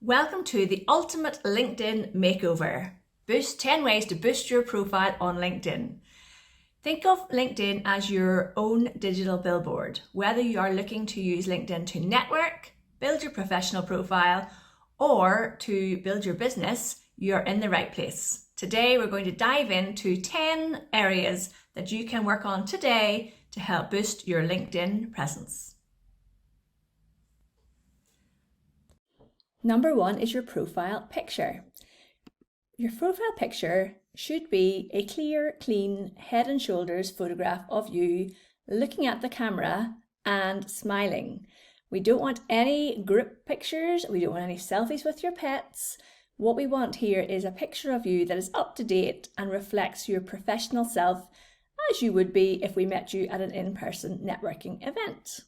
Welcome to the ultimate LinkedIn makeover. 10 ways to boost your profile on LinkedIn. Think of LinkedIn as your own digital billboard. Whether you are looking to use LinkedIn to network, build your professional profile, or to build your business, you're in the right place. Today, we're going to dive into 10 areas that you can work on today to help boost your LinkedIn presence. Number 1 is your profile picture. Your profile picture should be a clear, clean, head and shoulders photograph of you looking at the camera and smiling. We don't want any group pictures. We don't want any selfies with your pets. What we want here is a picture of you that is up to date and reflects your professional self as you would be if we met you at an in-person networking event.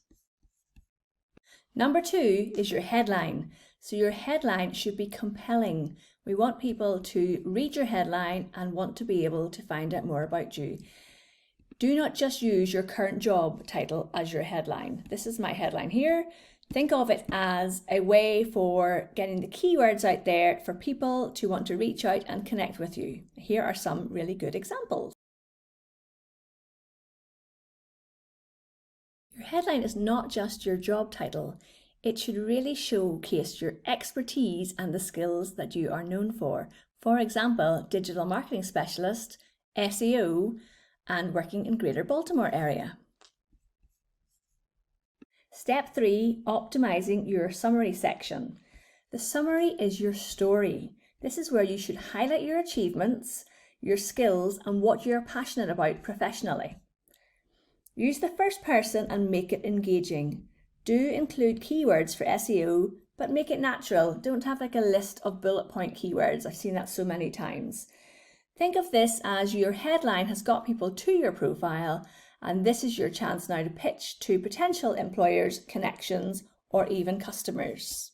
Number 2 is your headline. So your headline should be compelling. We want people to read your headline and want to be able to find out more about you. Do not just use your current job title as your headline. This is my headline here. Think of it as a way for getting the keywords out there for people to want to reach out and connect with you. Here are some really good examples. Your headline is not just your job title. It should really showcase your expertise and the skills that you are known for. For example, digital marketing specialist, SEO, and working in Greater Baltimore area. Step 3, optimizing your summary section. The summary is your story. This is where you should highlight your achievements, your skills, and what you're passionate about professionally. Use the first person and make it engaging. Do include keywords for SEO, but make it natural. Don't have like a list of bullet point keywords. I've seen that so many times. Think of this as your headline has got people to your profile, and this is your chance now to pitch to potential employers, connections, or even customers.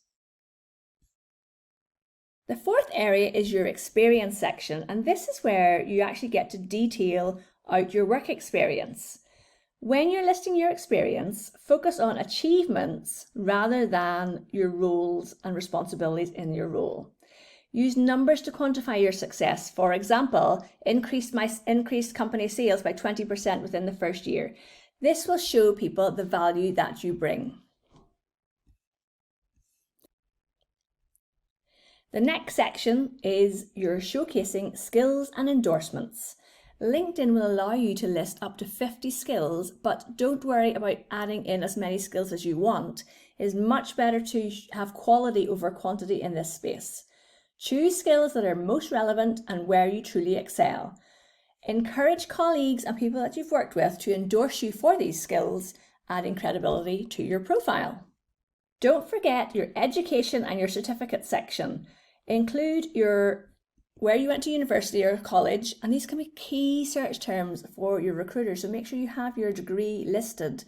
The fourth area is your experience section, and this is where you actually get to detail out your work experience. When you're listing your experience, focus on achievements rather than your roles and responsibilities in your role. Use numbers to quantify your success. For example, increased company sales by 20% within the first year. This will show people the value that you bring. The next section is your showcasing skills and endorsements. LinkedIn will allow you to list up to 50 skills, but don't worry about adding in as many skills as you want. It is much better to have quality over quantity in this space. Choose skills that are most relevant and where you truly excel. Encourage colleagues and people that you've worked with to endorse you for these skills, adding credibility to your profile. Don't forget your education and your certificate section. Include where you went to university or college, and these can be key search terms for your recruiter, so make sure you have your degree listed.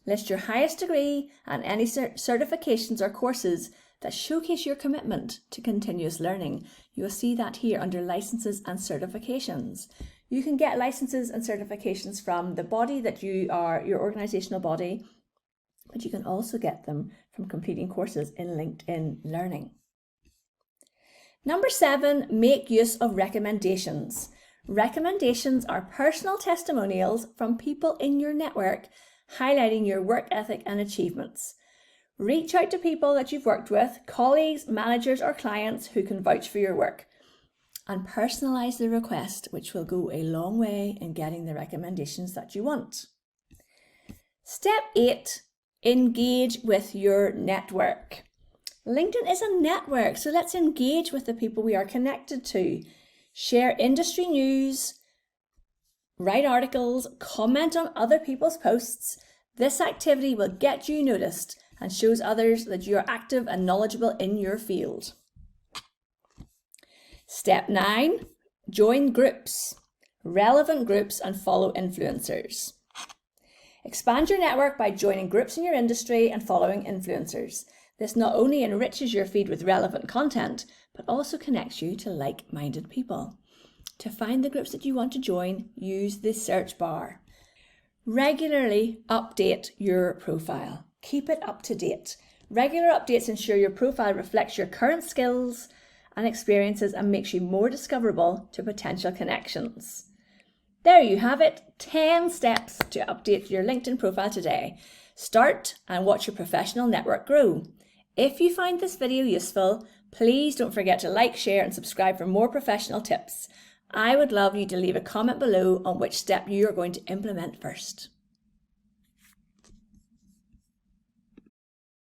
List your highest degree and any certifications or courses that showcase your commitment to continuous learning. You will see that here under licenses and certifications. You can get licenses and certifications from the body that you are, your organizational body, but you can also get them from completing courses in LinkedIn Learning. Number 7, make use of recommendations. Recommendations are personal testimonials from people in your network highlighting your work ethic and achievements. Reach out to people that you've worked with, colleagues, managers, or clients who can vouch for your work, and personalize the request, which will go a long way in getting the recommendations that you want. Step 8, engage with your network. LinkedIn is a network, so let's engage with the people we are connected to. Share industry news, write articles, comment on other people's posts. This activity will get you noticed and shows others that you are active and knowledgeable in your field. Step 9, join groups, relevant groups, and follow influencers. Expand your network by joining groups in your industry and following influencers. This not only enriches your feed with relevant content, but also connects you to like-minded people. To find the groups that you want to join, use the search bar. Regularly update your profile. Keep it up to date. Regular updates ensure your profile reflects your current skills and experiences and makes you more discoverable to potential connections. There you have it, 10 steps to update your LinkedIn profile today. Start and watch your professional network grow. If you find this video useful, please don't forget to like, share and subscribe for more professional tips. I would love you to leave a comment below on which step you are going to implement first.